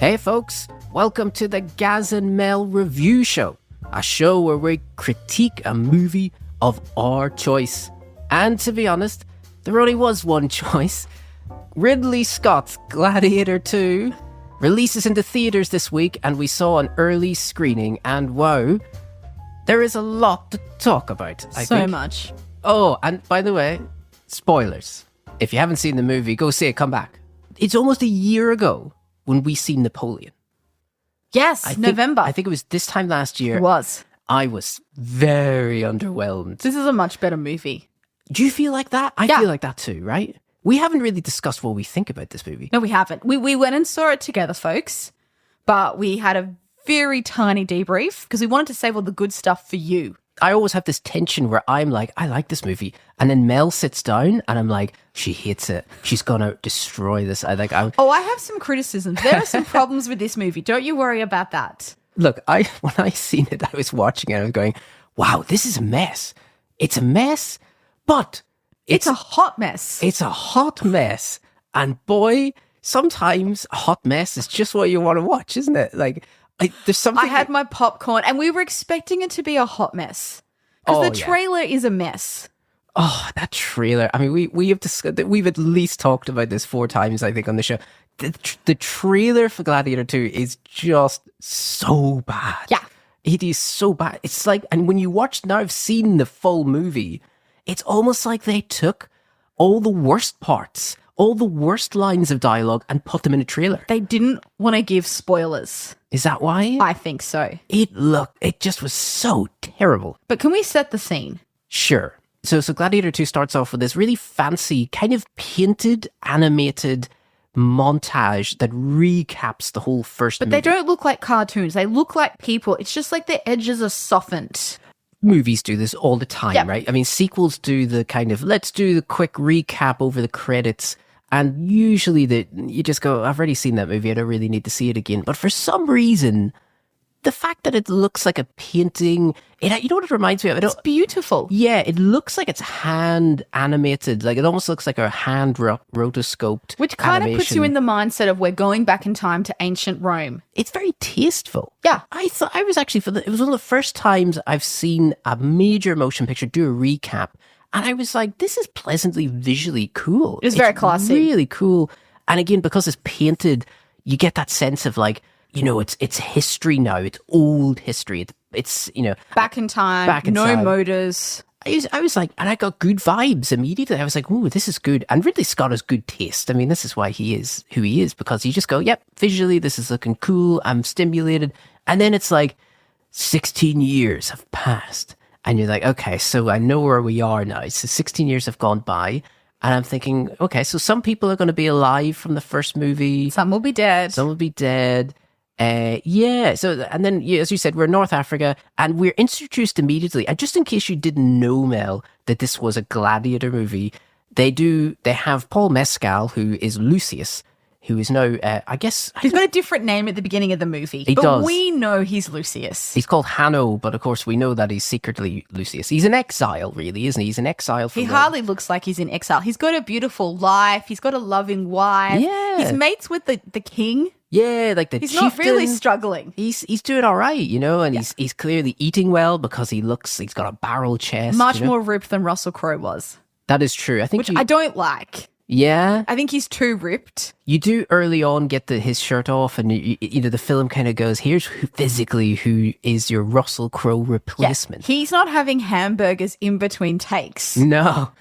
Hey folks, welcome to the Gaz and Mel review show, a show where we critique a movie of our choice. And to be honest, there only was one choice. Ridley Scott's Gladiator 2 releases into theaters this week, and we saw an early screening, and wow, there is a lot to talk about, I think. So much. Oh, and by the way, spoilers. If you haven't seen the movie, go see it, come back. It's almost a year ago when we seen Napoleon. Yes, November. I think it was this time last year. It was. I was very underwhelmed. This is a much better movie. Do you feel like that? I feel like that too, right? We haven't really discussed what we think about this movie. No, we haven't. We went and saw it together, folks, but we had a very tiny debrief because we wanted to save all the good stuff for you. I always have this tension where I'm like, I like this movie. And then Mel sits down and I'm like, she hates it. She's going to destroy this. I have some criticisms. There are some problems with this movie. Don't you worry about that. Look, when I seen it, I was watching it. I was going, wow, this is a mess. It's a mess, but it's a hot mess. It's a hot mess. And boy, sometimes a hot mess is just what you want to watch, isn't it? Like, there's something. I had my popcorn and we were expecting it to be a hot mess because the trailer is a mess. Oh, that trailer. I mean, we've at least talked about this 4 times, I think, on the show. The trailer for Gladiator 2 is just so bad. Yeah. It is so bad. It's like, and when you watch, now I've seen the full movie, it's almost like they took all the worst parts, all the worst lines of dialogue and put them in a trailer. They didn't want to give spoilers. Is that why? I think so. It just was so terrible. But can we set the scene? Sure. So Gladiator 2 starts off with this really fancy, kind of painted, animated montage that recaps the whole first movie. But they don't look like cartoons. They look like people. It's just like the edges are softened. Movies do this all the time, right? I mean, sequels do the kind of, let's do the quick recap over the credits. And usually you just go, I've already seen that movie. I don't really need to see it again. But for some reason, the fact that it looks like a painting, you know what it reminds me of? It's beautiful. Yeah, it looks like it's hand animated. Like it almost looks like a hand rotoscoped Which kind animation. of puts you in the mindset of we're going back in time to ancient Rome. It's very tasteful. Yeah. I was actually, it was one of the first times I've seen a major motion picture do a recap. And I was like, this is pleasantly visually cool. It's very classy. Really cool. And again, because it's painted, you get that sense of like, you know, it's history now. It's old history. It's you know, back in time. Motors. I was like, and I got good vibes immediately. I was like, ooh, this is good. And Ridley Scott has good taste. I mean, this is why he is who he is, because you just go, yep, visually, this is looking cool. I'm stimulated. And then it's like 16 years have passed. And you're like, okay, so I know where we are now. So 16 years have gone by. And I'm thinking, okay, so some people are going to be alive from the first movie. Some will be dead. Some will be dead. Yeah. So, and then, as you said, we're in North Africa and we're introduced immediately. And just in case you didn't know, Mel, that this was a Gladiator movie, they have Paul Mescal, who is Lucius, who is now, I guess... He's got a different name at the beginning of the movie. He does. We know he's Lucius. He's called Hanno, but of course we know that he's secretly Lucius. He's in exile, really, isn't he? He's in exile from Rome. Hardly looks like he's in exile. He's got a beautiful life. He's got a loving wife. Yeah. He's mates with the king. Yeah, like the He's chieftain. Not really struggling. He's doing all right, you know, and he's clearly eating well because he's got a barrel chest. Much more ripped than Russell Crowe was. That is true. I think I don't like. Yeah. I think he's too ripped. You do early on get his shirt off and, you know, the film kind of goes, here's who is your Russell Crowe replacement. Yeah. He's not having hamburgers in between takes. No,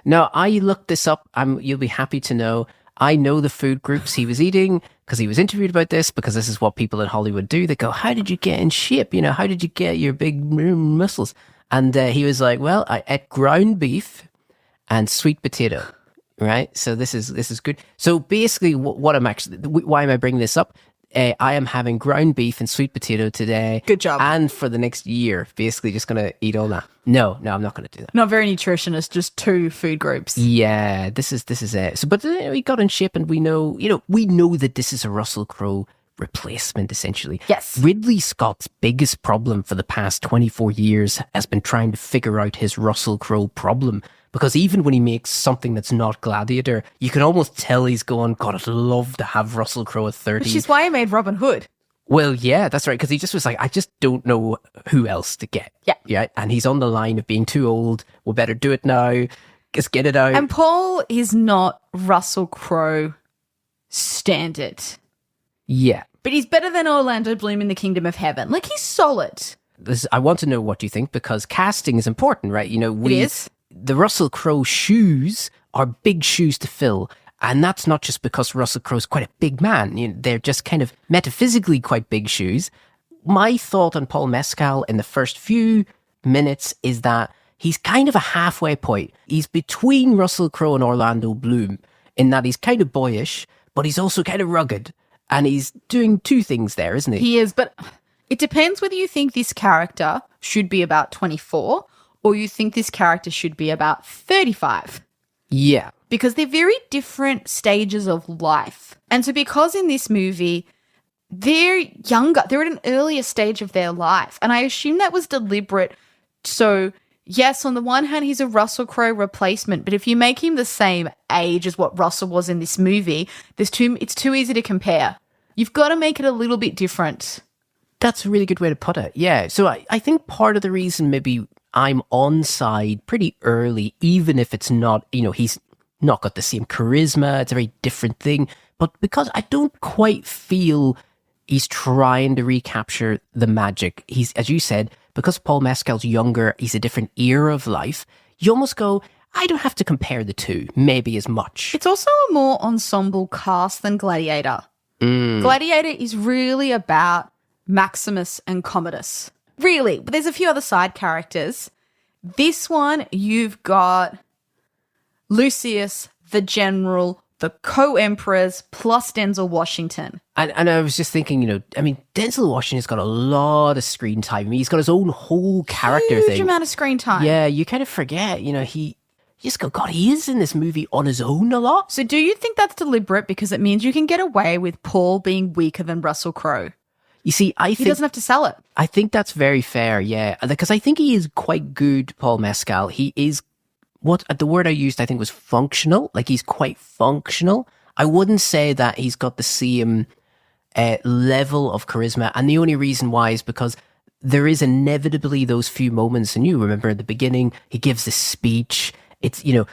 I looked this up. You'll be happy to know. I know the food groups he was eating because he was interviewed about this, because this is what people in Hollywood do. They go, how did you get in shape? You know, how did you get your big muscles? And he was like, well, I ate ground beef and sweet potato. Right, so this is good. So basically, why am I bringing this up? I am having ground beef and sweet potato today. Good job. And for the next year, basically just going to eat all that. No, I'm not going to do that. Not very nutritionist, just 2 food groups. Yeah, this is it. So, but we got in shape, and we know that this is a Russell Crowe replacement, essentially. Yes. Ridley Scott's biggest problem for the past 24 years has been trying to figure out his Russell Crowe problem. Because even when he makes something that's not Gladiator, you can almost tell he's going, God, I'd love to have Russell Crowe at 30. Which is why he made Robin Hood. Well, yeah, that's right. Because he just was like, I just don't know who else to get. Yeah. Yeah. And he's on the line of being too old. We better do it now. Just get it out. And Paul is not Russell Crowe standard. Yeah. But he's better than Orlando Bloom in The Kingdom of Heaven. Like, he's solid. I want to know what you think, because casting is important, right? You know, It is. The Russell Crowe shoes are big shoes to fill. And that's not just because Russell Crowe's quite a big man. You know, they're just kind of metaphysically quite big shoes. My thought on Paul Mescal in the first few minutes is that he's kind of a halfway point. He's between Russell Crowe and Orlando Bloom in that he's kind of boyish, but he's also kind of rugged. And he's doing two things there, isn't he? He is, but it depends whether you think this character should be about 24 or you think this character should be about 35. Yeah. Because they're very different stages of life. And so because in this movie, they're younger, they're at an earlier stage of their life. And I assume that was deliberate. So yes, on the one hand, he's a Russell Crowe replacement, but if you make him the same age as what Russell was in this movie, it's too easy to compare. You've got to make it a little bit different. That's a really good way to put it. Yeah. So I think part of the reason maybe I'm on side pretty early, even if it's not, you know, he's not got the same charisma, it's a very different thing, but because I don't quite feel he's trying to recapture the magic. He's, as you said, because Paul Mescal's younger, he's a different era of life. You almost go, I don't have to compare the two, maybe as much. It's also a more ensemble cast than Gladiator. Gladiator is really about Maximus and Commodus. Really, but there's a few other side characters. This one, you've got Lucius, the general, the co-emperors, plus Denzel Washington. And I was just thinking, you know, I mean, Denzel Washington's got a lot of screen time. I mean, he's got his own whole character thing. Huge amount of screen time. Yeah, you kind of forget, you know, you just go, God, he is in this movie on his own a lot. So do you think that's deliberate because it means you can get away with Paul being weaker than Russell Crowe? You see, He doesn't have to sell it. I think that's very fair, yeah. Because I think he is quite good, Paul Mescal. He is, the word I used, I think, was functional. Like, he's quite functional. I wouldn't say that he's got the same level of charisma. And the only reason why is because there is inevitably those few moments, and you remember at the beginning, he gives this speech. It's, you know,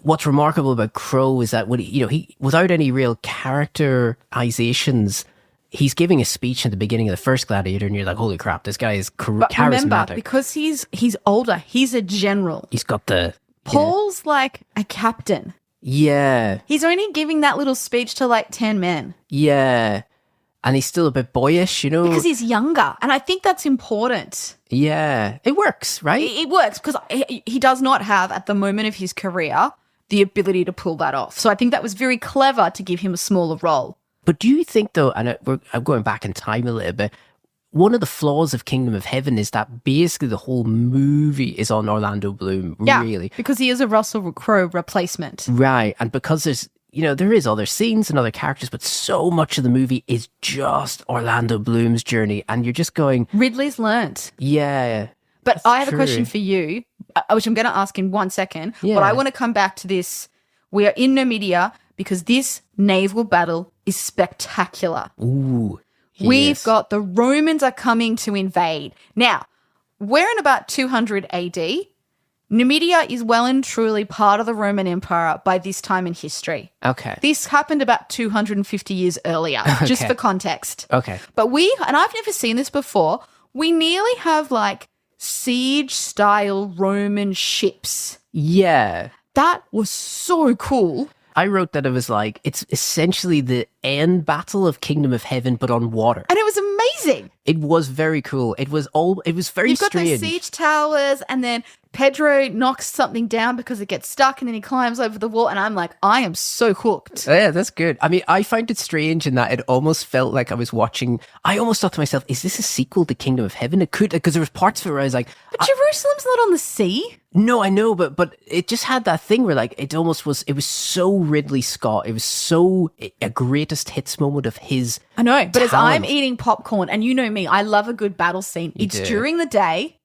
what's remarkable about Crowe is that when he without any real characterizations, he's giving a speech at the beginning of the first Gladiator, and you're like, holy crap, this guy is charismatic. Remember, because he's older, he's a general. He's got the... Paul's like a captain. Yeah. He's only giving that little speech to like 10 men. Yeah. And he's still a bit boyish, you know? Because he's younger. And I think that's important. Yeah. It works, right? It works because he does not have, at the moment of his career, the ability to pull that off. So I think that was very clever to give him a smaller role. But do you think, though, and I'm going back in time a little bit, one of the flaws of Kingdom of Heaven is that basically the whole movie is on Orlando Bloom, really. Because he is a Russell Crowe replacement. Right, and because there is other scenes and other characters, but so much of the movie is just Orlando Bloom's journey, and you're just going... Ridley's learnt. Yeah. But I have a question for you, which I'm going to ask in 1 second, Yeah. but I want to come back to this. We are in Numidia because this naval battle is spectacular. Ooh. We've got the Romans are coming to invade. Now, we're in about 200 AD. Numidia is well and truly part of the Roman Empire by this time in history. Okay. This happened about 250 years earlier, just for context. Okay. But and I've never seen this before, we nearly have like siege-style Roman ships. Yeah. That was so cool. I wrote that it was like, it's essentially the end battle of Kingdom of Heaven, but on water. And it was amazing. It was very cool. It was very You've got strange. those siege towers, and then Pedro knocks something down because it gets stuck, and then he climbs over the wall, and I'm like, I am so hooked. Yeah, that's good. I mean, I find it strange in that it almost felt like I was watching. I almost thought to myself, "Is this a sequel to Kingdom of Heaven?" It could, because there was parts of it where I was like, But Jerusalem's not on the sea. "No, I know," but it just had that thing where like it almost was. It was so Ridley Scott. It was so a greatest hits moment of his. I know, but as I'm talent. eating popcorn, and you know me, I love a good battle scene. It's do. during the day.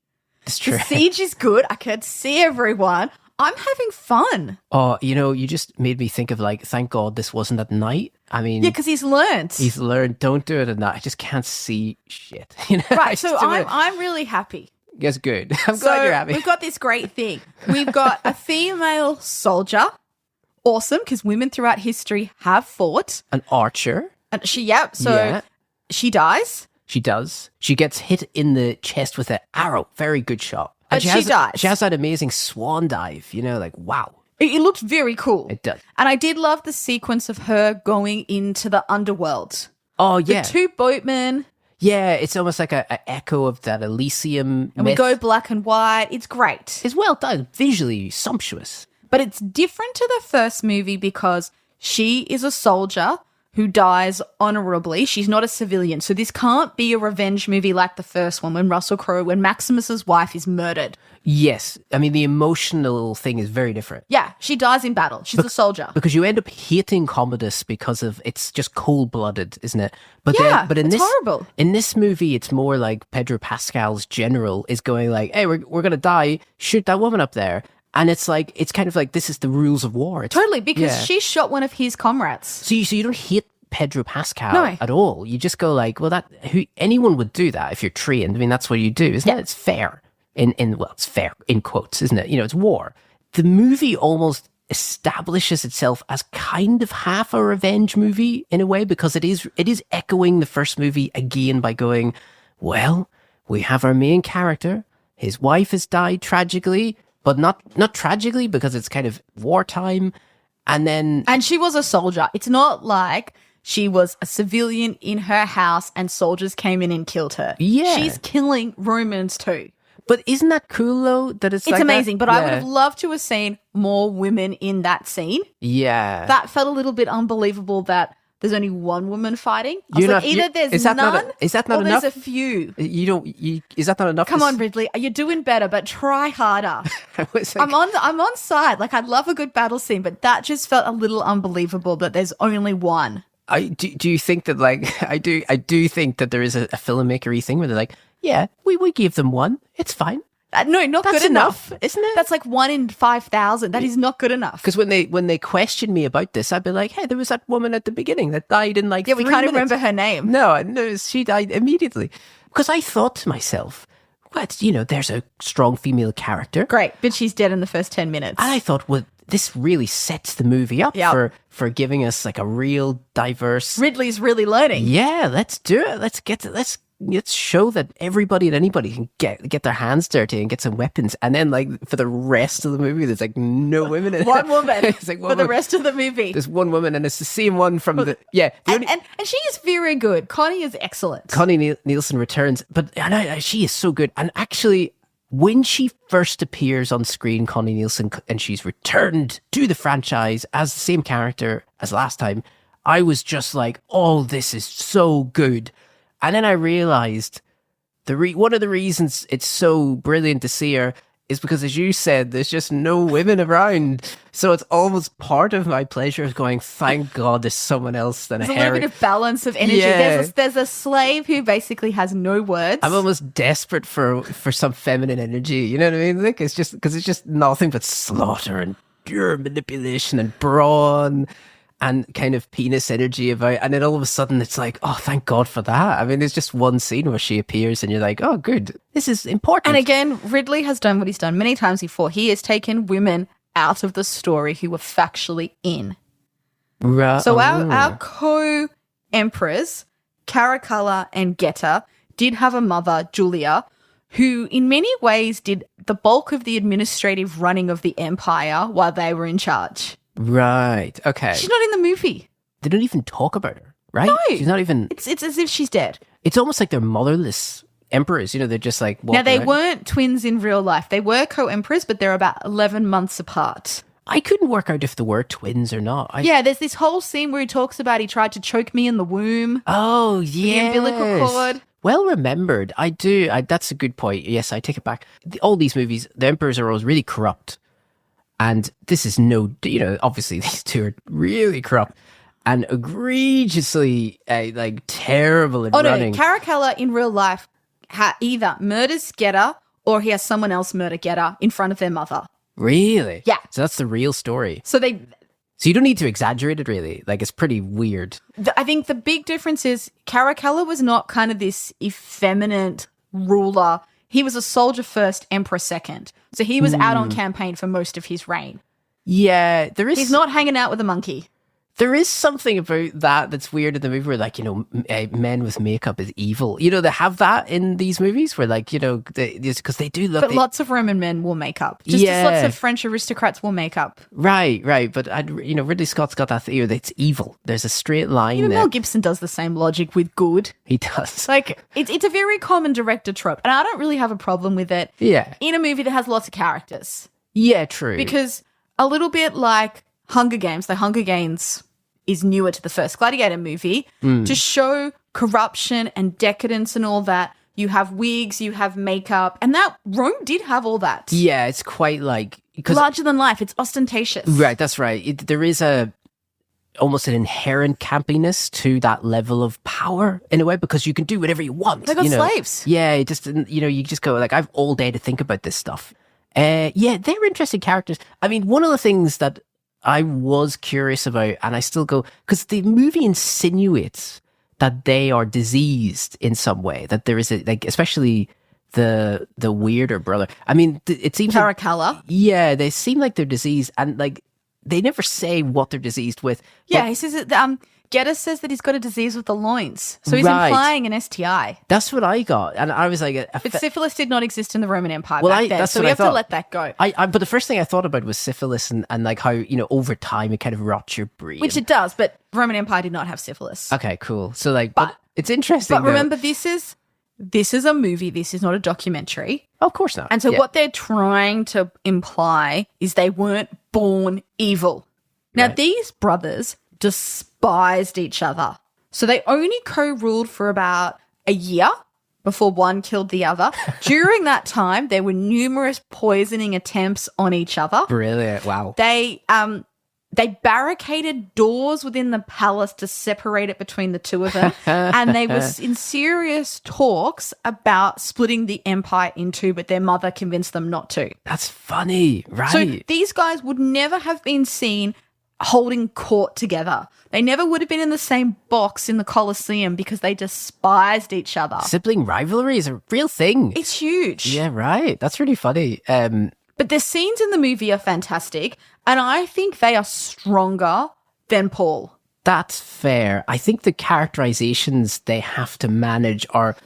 It's true. The siege is good. I can see everyone. I'm having fun. Oh, you just made me think of like, thank God this wasn't at night. I mean, Yeah, because he's learned. he's learned. Don't do it at night. I just can't see shit. You know, Right, so I'm really happy. That's good. I'm So glad you're happy. we've got this great thing. We've got a female soldier. Awesome, because women throughout history have fought. An archer. And she dies. She does. She gets hit in the chest with an arrow. Very good shot. And But she dies. She has that amazing swan dive. You know, like wow. It looked very cool. It does. And I did love the sequence of her going into the underworld. Oh yeah, The two boatmen, yeah. It's almost like a echo of that Elysium. and we go black and white. It's great. It's well done, visually sumptuous. But it's different to the first movie because she is a soldier who dies honorably. She's not a civilian. So this can't be a revenge movie like the first one when Maximus's wife is murdered. Yes, I mean the emotional thing is very different. Yeah, she dies in battle. She's a soldier. Because you end up hating Commodus because of it's just cold-blooded, isn't it? But Yeah, but in it's this horrible. in this movie, it's more like Pedro Pascal's general is going like, "Hey, we're gonna die. Shoot that woman up there." And it's like it's kind of like this is the rules of war. It's, Totally, because yeah. she shot one of his comrades. So you don't hate Pedro Pascal No. at all. You just go like, well, anyone would do that if you're trained. I mean, that's what you do, isn't it? It's fair. It's fair in quotes, isn't it? You know, it's war. The movie almost establishes itself as kind of half a revenge movie in a way because it is echoing the first movie again by going, well, we have our main character. His wife has died tragically, but not tragically because it's kind of wartime. And she was a soldier. It's not like she was a civilian in her house and soldiers came in and killed her. Yeah. She's killing Romans too. but isn't that cool though? That it's like amazing, that? but I would have loved to have seen more women in that scene. Yeah. That felt a little bit unbelievable that there's only one woman fighting. I was like, either there's none is that not or enough? there's a few. Is that not enough? Come on, Ridley. You're doing better, but try harder. I was like, I'm on side. Like, I love a good battle scene, but that just felt a little unbelievable that there's only one. Do you think that, like, I do think that there is a filmmaker-y thing where they're like, yeah, we gave them one. It's fine. No, not That's good enough, isn't it? That's like 1 in 5,000. That is not good enough. Because when they question me about this, I'd be like, hey, there was that woman at the beginning that died in like 3 we can't minutes. even remember her name. No, she died immediately. Because I thought to myself, what, there's a strong female character. Great, but she's dead in the first 10 minutes. And I thought, well, this really sets the movie up Yep. for giving us like a real diverse. Ridley's really learning. Yeah, let's do it. Let's show that everybody and anybody can get their hands dirty and get some weapons. And then, like, for the rest of the movie, there's like no women in it. One woman It's like for the rest of the movie. There's one woman, and it's the same one from the And she is very good. Connie is excellent. Connie Nielsen returns, but she is so good. And actually, when she first appears on screen, Connie Nielsen, and she's returned to the franchise as the same character as last time, I was just like, oh, this is so good. And then I realized one of the reasons it's so brilliant to see her is because, as you said, there's just no women around. So it's almost part of my pleasure of going, thank God there's someone else than There's a a little Harry. bit of balance of energy. Yeah. There's a slave who basically has no words. I'm almost desperate for some feminine energy. You know what I mean? Like, it's just because it's just nothing but slaughter and pure manipulation and brawn and kind of penis energy about. And then all of a sudden, it's like, oh, thank God for that. I mean, there's just one scene where she appears, and you're like, oh, good, this is important. And again, Ridley has done what he's done many times before. He has taken women out of the story who were factually in. So our co-emperors, Caracalla and Geta, did have a mother, Julia, who in many ways did the bulk of the administrative running of the empire while they were in charge. Right. Okay. She's not in the movie. They don't even talk about her. right? No. She's not even... It's as if she's dead. It's almost like they're motherless emperors. You know, they're just like... Now, they around. weren't twins in real life. They were co-emperors, but they're about 11 months apart. I couldn't work out if they were twins or not. Yeah, there's this whole scene where he talks about he tried to choke me in the womb. Oh, yeah. The umbilical cord. Well remembered. I do. That's a good point. Yes, I take it back. All these movies, the emperors are always really corrupt. And this is obviously these two are really corrupt and egregiously terrible at running. No, Caracalla in real life either murders Gedda or he has someone else murder Gedda in front of their mother. Really? Yeah. So that's the real story. So you don't need to exaggerate it, really. Like, it's pretty weird. I think the big difference is Caracalla was not kind of this effeminate ruler. He was a soldier first, emperor second. So he was out on campaign for most of his reign. Yeah, there is... He's not hanging out with a monkey. There is something about that that's weird in the movie where, men with makeup is evil. You know, they have that in these movies where, because they do look... But lots of Roman men wore makeup. Just as lots of French aristocrats wore makeup. Right. But, Ridley Scott's got that theory that it's evil. There's a straight line there. Mel Gibson does the same logic with good. He does. It's a very common director trope, and I don't really have a problem with it. Yeah. In a movie that has lots of characters. Yeah, true. Because a little bit like Hunger Games, the Hunger Games is newer to the first Gladiator movie, to show corruption and decadence and all that. You have wigs, you have makeup, and that Rome did have all that. Yeah, it's quite larger than life. It's ostentatious. Right, that's right. There is almost an inherent campiness to that level of power in a way, because you can do whatever you want. They got slaves. Yeah, you just go I have all day to think about this stuff. Yeah, they're interesting characters. I mean, one of the things that I was curious about, and I still go, because the movie insinuates that they are diseased in some way, that there is especially the weirder brother. I mean, it seems Caracalla. Yeah, they seem like they're diseased, and they never say what they're diseased with. Yeah, he says that. Gedda says that he's got a disease with the loins, so he's implying an STI. That's what I got, and I was like, but syphilis did not exist in the Roman Empire back then, so we have to let that go. But the first thing I thought about was syphilis, and how over time it kind of rots your brain, which it does. But Roman Empire did not have syphilis. Okay, cool. So but it's interesting. But remember, this is a movie. This is not a documentary. Of course not. And so what they're trying to imply is they weren't born evil. Now these brothers despised each other. So they only co-ruled for about a year before one killed the other. During that time, there were numerous poisoning attempts on each other. Brilliant. Wow. They barricaded doors within the palace to separate it between the two of them. And they were in serious talks about splitting the empire in two, but their mother convinced them not to. That's funny. Right. So these guys would never have been seen holding court together. They never would have been in the same box in the Coliseum because they despised each other. Sibling rivalry is a real thing. It's huge. Yeah, right. That's really funny. But the scenes in the movie are fantastic, and I think they are stronger than Paul. That's fair. I think the characterizations they have to manage are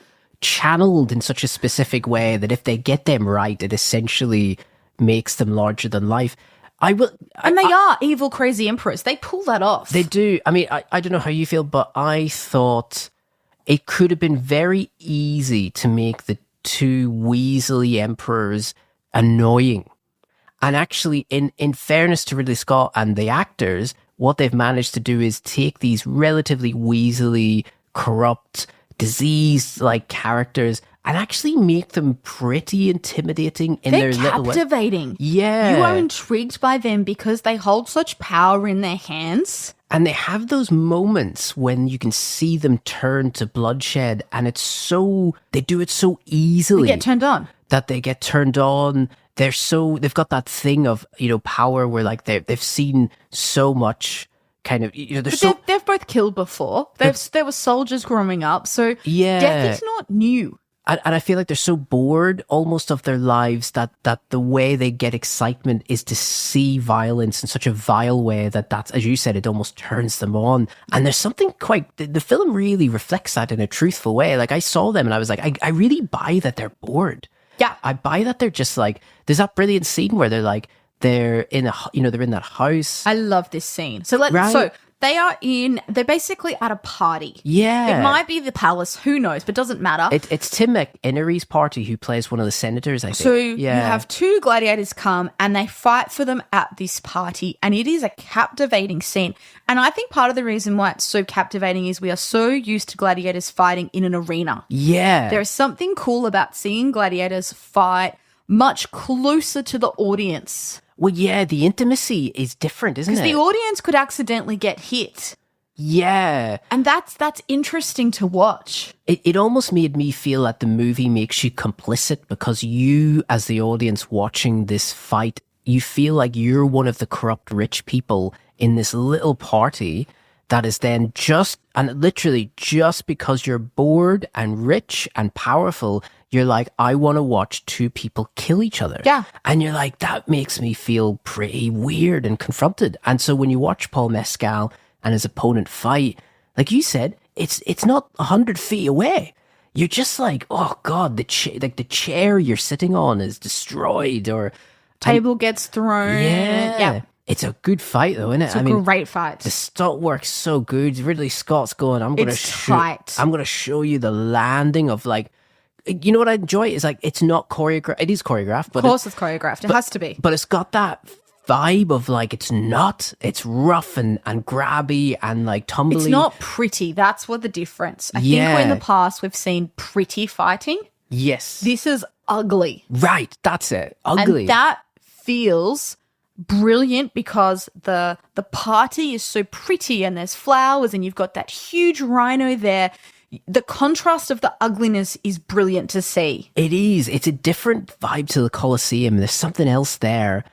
channeled in such a specific way that if they get them right, it essentially makes them larger than life. They are evil, crazy emperors. They pull that off. They do. I mean, I don't know how you feel, but I thought it could have been very easy to make the two Weasley emperors annoying. And actually, in fairness to Ridley Scott and the actors, what they've managed to do is take these relatively Weasley, corrupt, diseased-like characters and actually make them pretty intimidating in their little way. They're captivating. Yeah. You are intrigued by them because they hold such power in their hands. And they have those moments when you can see them turn to bloodshed, and they do it so easily. They get turned on. That they get turned on. They've got that thing of, power where they've seen so much kind of, they've both killed before. They were soldiers growing up. So death is not new. And I feel like they're so bored almost of their lives that the way they get excitement is to see violence in such a vile way that's, as you said, it almost turns them on. And there's something the film really reflects that in a truthful way. Like, I saw them and I was like, I really buy that they're bored. Yeah. I buy that they're just there's that brilliant scene where they're in that house. I love this scene. So They're basically at a party. Yeah. It might be the palace, who knows, but doesn't matter. It's Tim McInnery's party who plays one of the senators, I think. So you have two gladiators come and they fight for them at this party, and it is a captivating scene. And I think part of the reason why it's so captivating is we are so used to gladiators fighting in an arena. Yeah. There is something cool about seeing gladiators fight much closer to the audience. Well, yeah, the intimacy is different, isn't it? Because the audience could accidentally get hit. Yeah. And that's interesting to watch. It almost made me feel that the movie makes you complicit because you, as the audience watching this fight, you feel like you're one of the corrupt rich people in this little party that is then literally just because you're bored and rich and powerful, you're like, I want to watch two people kill each other. Yeah. And you're like, that makes me feel pretty weird and confronted. And so when you watch Paul Mescal and his opponent fight, like you said, it's not 100 feet away. You're just like, oh God, the chair you're sitting on is destroyed, or table gets thrown. Yeah. It's a good fight though, isn't it? It's a great fight. The stunt work's so good. Ridley Scott's going, I'm going to show you the landing of like, you know what I enjoy is like, it's not choreographed. It is choreographed, but of course it's choreographed. It has to be. But it's got that vibe of like, it's rough and grabby and like tumbly. It's not pretty. That's what the difference. I think in the past we've seen pretty fighting. Yes. This is ugly. Right. That's it. Ugly. And that feels brilliant because the party is so pretty and there's flowers and you've got that huge rhino there. The contrast of the ugliness is brilliant to see. It is. It's a different vibe to the Coliseum. There's something else there.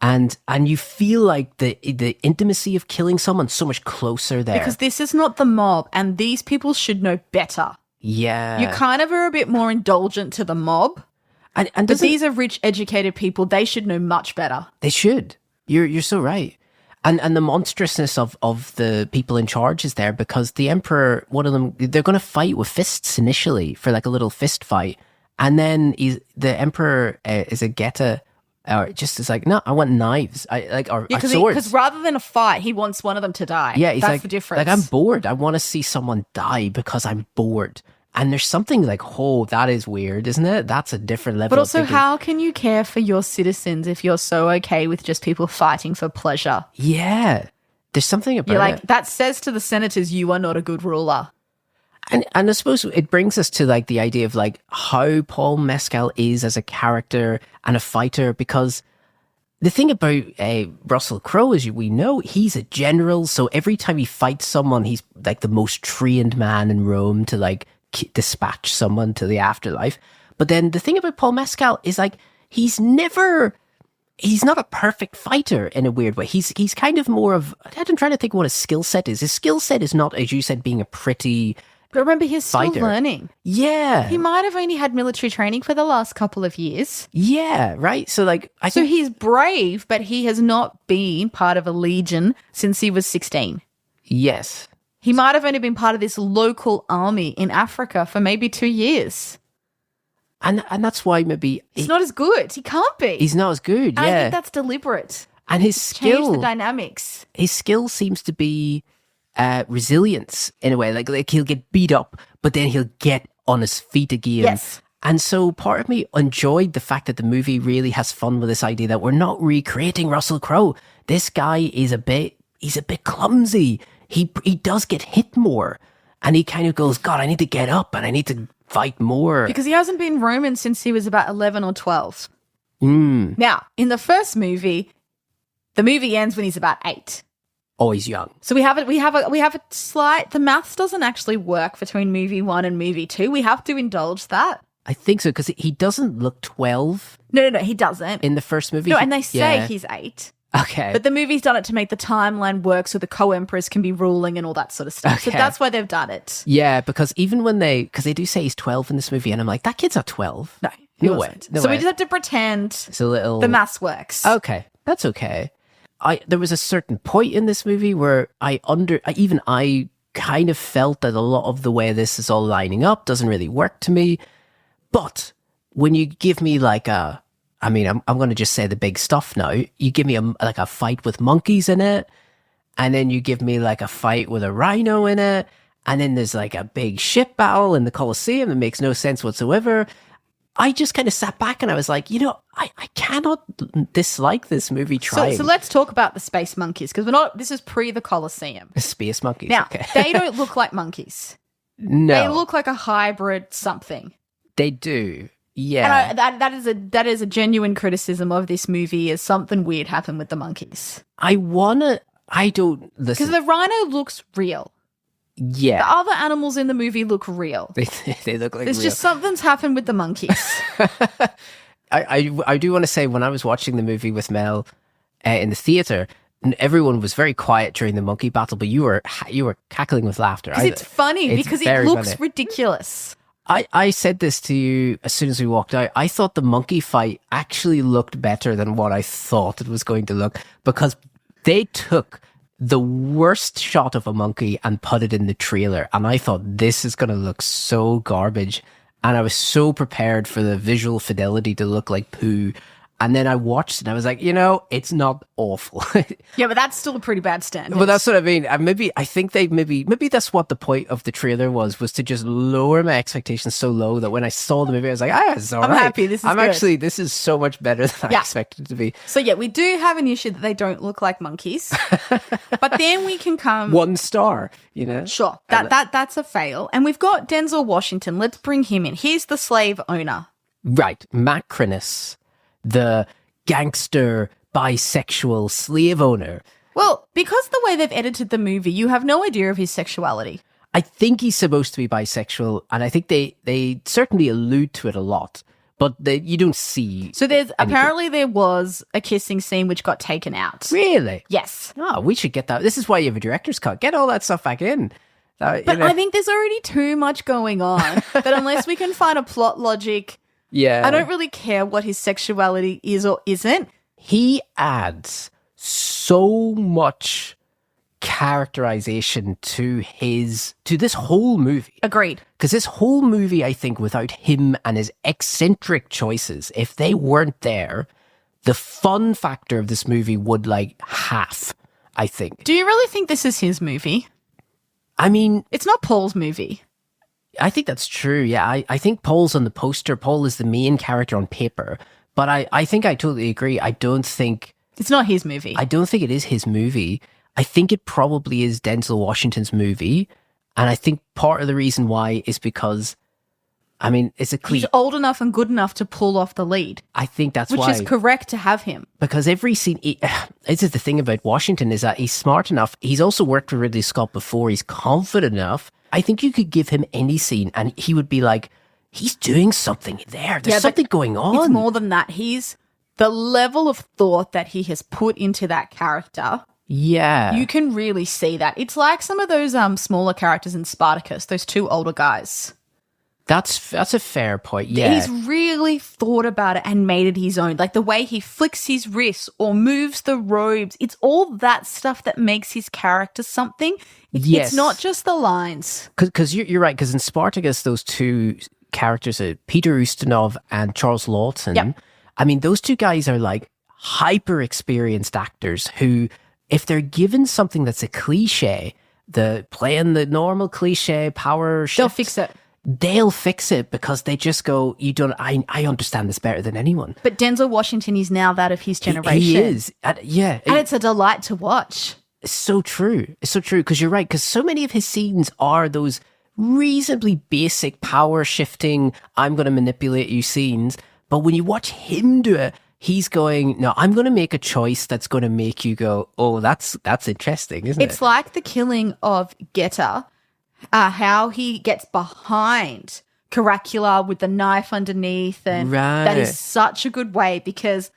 And you feel like the intimacy of killing someone so much closer there. Because this is not the mob and these people should know better. Yeah. You kind of are a bit more indulgent to the mob. And but these are rich, educated people. They should know much better. They should. You're so right. And the monstrousness of the people in charge is there because the emperor, one of them, they're going to fight with fists initially for like a little fist fight. And then the emperor is a Geta, or just is like, no, I want knives. Or swords. Because rather than a fight, he wants one of them to die. Yeah, that's the difference. Like, I'm bored. I want to see someone die because I'm bored. And there's something like, oh, that is weird, isn't it? That's a different level. But also, of thinking. how can you care for your citizens if you're so okay with just people fighting for pleasure? Yeah. There's something about You're like, it. that says to the senators, you are not a good ruler. And I suppose it brings us to like the idea of like how Paul Mescal is as a character and a fighter, because the thing about Russell Crowe is we know he's a general. So every time he fights someone, he's like the most trained man in Rome to like dispatch someone to the afterlife. But then the thing about Paul Mescal is like he's not a perfect fighter in a weird way. He's kind of more of, I'm trying to think what his skill set is. His skill set is not, as you said, being a pretty But remember, he's fighter. Still learning. Yeah. He might have only had military training for the last couple of years. Yeah, right. So like I think he's brave, but he has not been part of a legion since he was 16. Yes. He might have only been part of this local army in Africa for maybe 2 years. And that's why maybe he's not as good. He can't be. He's not as good. And yeah. I think that's deliberate. And his skill, change the dynamics. His skill seems to be resilience in a way. Like he'll get beat up, but then he'll get on his feet again. Yes. And so part of me enjoyed the fact that the movie really has fun with this idea that we're not recreating Russell Crowe. This guy is he's a bit clumsy. He does get hit more, and he kind of goes, God, I need to get up and I need to fight more. Because he hasn't been Roman since he was about 11 or 12. Now, in the first movie, the movie ends when he's about 8. Oh, he's young. So we have a slight, the maths doesn't actually work between movie 1 and movie 2. We have to indulge that. I think so, because he doesn't look 12. No, he doesn't. In the first movie. No, and they say he's 8. Okay. But the movie's done it to make the timeline work so the co-emperors can be ruling and all that sort of stuff. Okay. So that's why they've done it. Yeah, because even when they do say he's 12 in this movie, and I'm like, that kid's not 12. No, No way. So we just have to pretend it's a little... the maths works. Okay, that's okay. There was a certain point in this movie where I kind of felt that a lot of the way this is all lining up doesn't really work to me. But when you give me like I'm going to just say the big stuff now. You give me a fight with monkeys in it, and then you give me like a fight with a rhino in it, and then there's like a big ship battle in the Coliseum that makes no sense whatsoever. I just kind of sat back and I was like, I cannot dislike this movie trying. So let's talk about the space monkeys, because this is pre the Coliseum. Space monkeys. Now, okay. they don't look like monkeys. No. They look like a hybrid something. They do. Yeah. And that is a genuine criticism of this movie, is something weird happened with the monkeys. I don't listen. Because the rhino looks real. Yeah. The other animals in the movie look real. They look like There's real. just something's happened with the monkeys. I do want to say, when I was watching the movie with Mel in the theater, everyone was very quiet during the monkey battle, but you were cackling with laughter. It's funny because it looks funny. ridiculous. I said this to you as soon as we walked out. I thought the monkey fight actually looked better than what I thought it was going to look, because they took the worst shot of a monkey and put it in the trailer, and I thought, this is going to look so garbage, and I was so prepared for the visual fidelity to look like poo. And then I watched it and I was like, it's not awful. Yeah, but that's still a pretty bad standard. But that's what I mean. I think maybe that's what the point of the trailer was to just lower my expectations so low that when I saw the movie, I was like, it's all right. I'm happy. This is this is so much better than I expected it to be. So yeah, we do have an issue that they don't look like monkeys. But then we can come 1 star, Sure. That's a fail. And we've got Denzel Washington. Let's bring him in. He's the slave owner. Right. Matt Crinus, the gangster, bisexual slave owner. Well, because the way they've edited the movie, you have no idea of his sexuality. I think he's supposed to be bisexual, and I think they certainly allude to it a lot, but you don't see. So apparently there was a kissing scene which got taken out. Really? Yes. Oh, we should get that. This is why you have a director's cut. Get all that stuff back in. But I think there's already too much going on that unless we can find a plot logic... Yeah. I don't really care what his sexuality is or isn't. He adds so much characterization to this whole movie. Agreed. Because this whole movie, I think, without him and his eccentric choices, if they weren't there, the fun factor of this movie would half, I think. Do you really think this is his movie? I mean... It's not Paul's movie. I think that's true, yeah. I think Paul's on the poster. Paul is the main character on paper. But I think I totally agree. I don't think... It's not his movie. I don't think it is his movie. I think it probably is Denzel Washington's movie. And I think part of the reason why is because, it's a cliche. He's old enough and good enough to pull off the lead. I think that's why. Which is correct to have him. Because every scene... This is the thing about Washington, is that he's smart enough. He's also worked with Ridley Scott before. He's confident enough. I think you could give him any scene and he would be like, he's doing something there. There's something going on. It's more than that. The level of thought that he has put into that character. Yeah. You can really see that. It's like some of those smaller characters in Spartacus, those 2 older guys. That's a fair point, yeah. He's really thought about it and made it his own. Like the way he flicks his wrists or moves the robes. It's all that stuff that makes his character something. Yes. It's not just the lines. Because you're right, because in Spartacus, those 2 characters, Peter Ustinov and Charles Lawton, yep. Those 2 guys are hyper-experienced actors who, if they're given something that's a cliche, playing the normal cliche power shift, they'll fix it. They'll fix it because they just go, I understand this better than anyone. But Denzel Washington is now that of his generation. He is. Yeah. And it's a delight to watch. It's so true. It's so true because you're right. Because so many of his scenes are those reasonably basic power shifting, I'm going to manipulate you scenes. But when you watch him do it, he's going, no, I'm going to make a choice that's going to make you go, oh, that's interesting, isn't it? It's like the killing of Getter. How he gets behind Caracula with the knife underneath, and that is such a good way because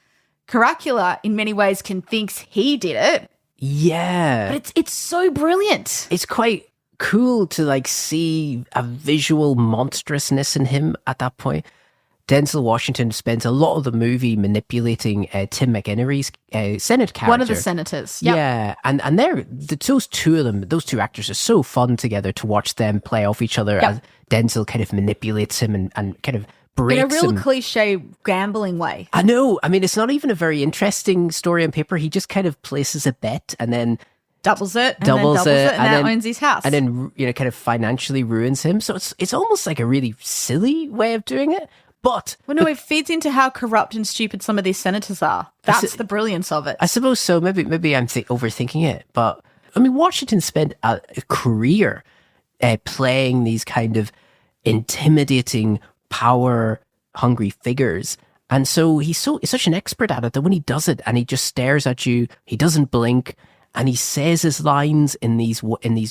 Caracula in many ways thinks he did it. Yeah. But it's so brilliant. It's quite cool to see a visual monstrousness in him at that point. Denzel Washington spends a lot of the movie manipulating Tim McInnerny's Senate character. One of the senators. Yep. Yeah. And those 2 of them, those 2 actors are so fun together to watch them play off each other as Denzel kind of manipulates him and kind of breaks him. In a real cliche gambling way. I know. It's not even a very interesting story on paper. He just kind of places a bet and then doubles it, and doubles then doubles it, and now owns his house. and then kind of financially ruins him. So it's almost like a really silly way of doing it. But well, no, it feeds into how corrupt and stupid some of these senators are. That's the brilliance of it. I suppose so. Maybe I'm overthinking it, but I mean, Washington spent a career playing these kind of intimidating, power-hungry figures. And so he's such an expert at it that when he does it and he just stares at you, he doesn't blink, and he says his lines in these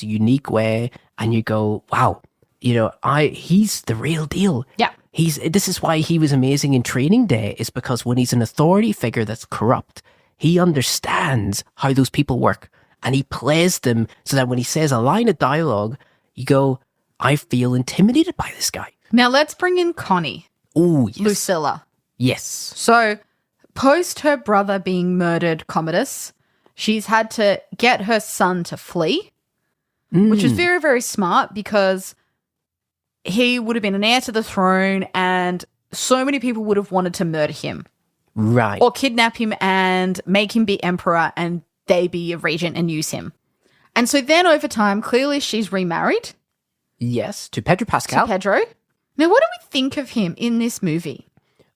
unique way, and you go, wow, he's the real deal. Yeah. This is why he was amazing in Training Day, is because when he's an authority figure that's corrupt, he understands how those people work, and he plays them so that when he says a line of dialogue, you go, I feel intimidated by this guy. Now let's bring in Connie. Oh, yes. Lucilla. Yes. So, post her brother being murdered, Commodus, she's had to get her son to flee, which is very, very smart because he would have been an heir to the throne and so many people would have wanted to murder him. Right. Or kidnap him and make him be emperor and they be a regent and use him. And so then over time, clearly she's remarried. Yes, to Pedro Pascal. To Pedro. Now, what do we think of him in this movie?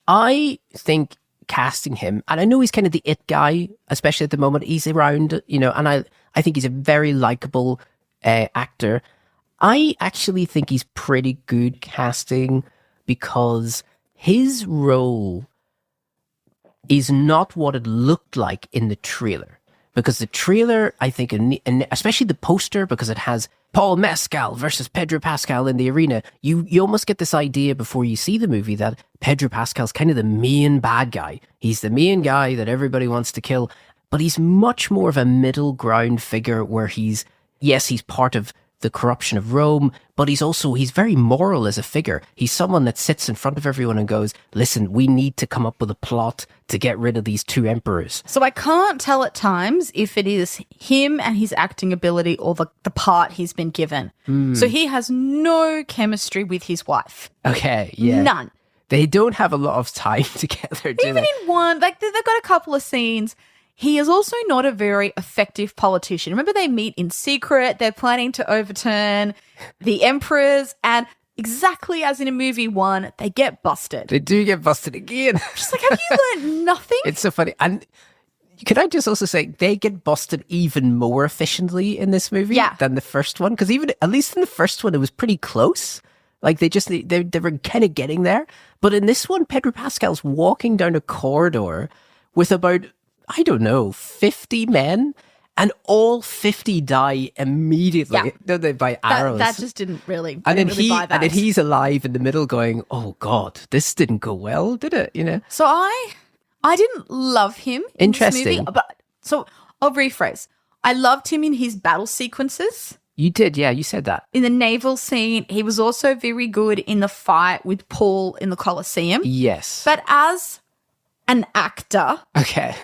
I think casting him, and I know he's kind of the it guy, especially at the moment. He's around, and I think he's a very likable actor. I actually think he's pretty good casting because his role is not what it looked like in the trailer. Because the trailer, I think, and especially the poster, because it has Paul Mescal versus Pedro Pascal in the arena, you almost get this idea before you see the movie that Pedro Pascal's kind of the main bad guy. He's the main guy that everybody wants to kill, but he's much more of a middle ground figure where he's part of the corruption of Rome, but he's very moral as a figure. He's someone that sits in front of everyone and goes, listen, we need to come up with a plot to get rid of these two emperors. So I can't tell at times if it is him and his acting ability or the part he's been given. So he has no chemistry with his wife. Okay, yeah. None. They don't have a lot of time together, do Even they? in one, they've got a couple of scenes. He is also not a very effective politician. Remember, they meet in secret. They're planning to overturn the emperors. And exactly as in a movie one, they get busted. They do get busted again. Just like, have you learned nothing? It's so funny. And could I just also say, they get busted even more efficiently in this movie than the first one? Because at least in the first one, it was pretty close. Like they were kind of getting there. But in this one, Pedro Pascal's walking down a corridor with about, I don't know, 50 men, and all 50 die immediately. Don't they, by arrows? That just didn't really. And then buy that. and then he's alive in the middle, going, "Oh God, this didn't go well, did it?" So I didn't love him. Interesting. In this movie, so I'll rephrase. I loved him in his battle sequences. You did, yeah. You said that in the naval scene. He was also very good in the fight with Paul in the Coliseum. Yes, but as an actor, okay.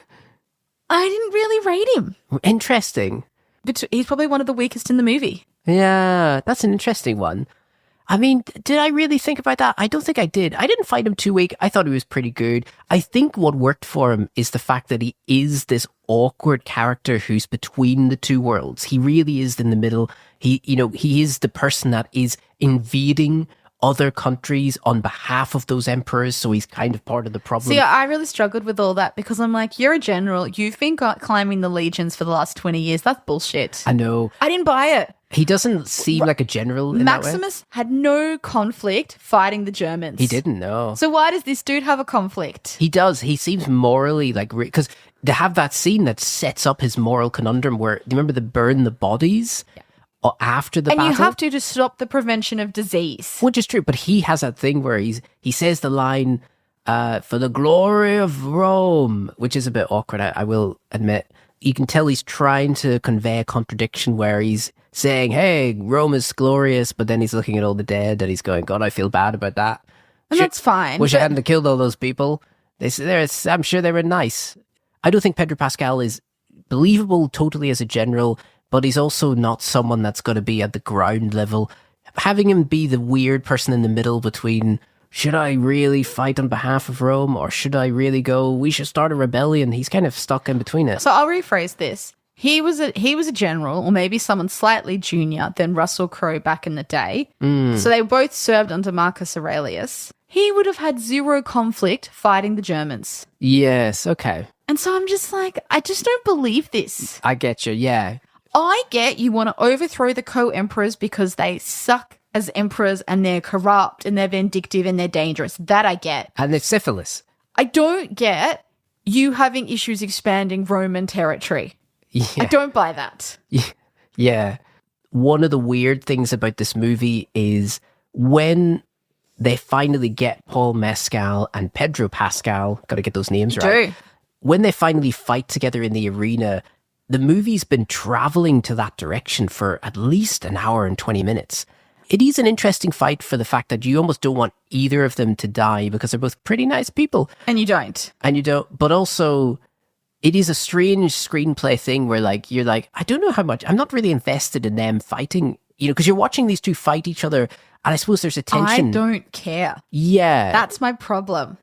I didn't really rate him. Interesting. But he's probably one of the weakest in the movie. Yeah, that's an interesting one. I mean, did I really think about that? I don't think I did. I didn't find him too weak. I thought he was pretty good. I think what worked for him is the fact that he is this awkward character who's between the two worlds. He really is in the middle. He is the person that is invading other countries on behalf of those emperors, so he's kind of part of the problem. See, I really struggled with all that because I'm like, you're a general. You've been climbing the legions for the last 20 years. That's bullshit. I know. I didn't buy it. He doesn't seem like a general in Maximus that way. had no conflict fighting the Germans. He didn't, no. So why does this dude have a conflict? He does. He seems morally because they have that scene that sets up his moral conundrum where, do you remember they burn the bodies? Yeah. Or after the battle. And you have to stop the prevention of disease. Which is true, but he has that thing where he says the line, for the glory of Rome, which is a bit awkward, I will admit. You can tell he's trying to convey a contradiction where he's saying, hey, Rome is glorious, but then he's looking at all the dead and he's going, God, I feel bad about that. And that's fine. Wish I hadn't killed all those people. I'm sure they were nice. I don't think Pedro Pascal is believable totally as a general, but he's also not someone that's going to be at the ground level. Having him be the weird person in the middle between, should I really fight on behalf of Rome or should I really go, we should start a rebellion? He's kind of stuck in between it. So I'll rephrase this. he was a general, or maybe someone slightly junior than Russell Crowe back in the day. So they both served under Marcus Aurelius. He would have had zero conflict fighting the Germans. Yes, okay. And so I'm just like, I just don't believe this. I get you, yeah. I get you want to overthrow the co-emperors because they suck as emperors and they're corrupt and they're vindictive and they're dangerous. That I get. And they've syphilis. I don't get you having issues expanding Roman territory. Yeah. I don't buy that. Yeah. One of the weird things about this movie is when they finally get Paul Mescal and Pedro Pascal, got to get those names right. When they finally fight together in the arena, the movie's been traveling to that direction for at least an hour and 20 minutes. It is an interesting fight for the fact that you almost don't want either of them to die because they're both pretty nice people. And you don't. But also, it is a strange screenplay thing where you're like, I don't know how much, I'm not really invested in them fighting, because you're watching these two fight each other and I suppose there's a tension. I don't care. Yeah. That's my problem.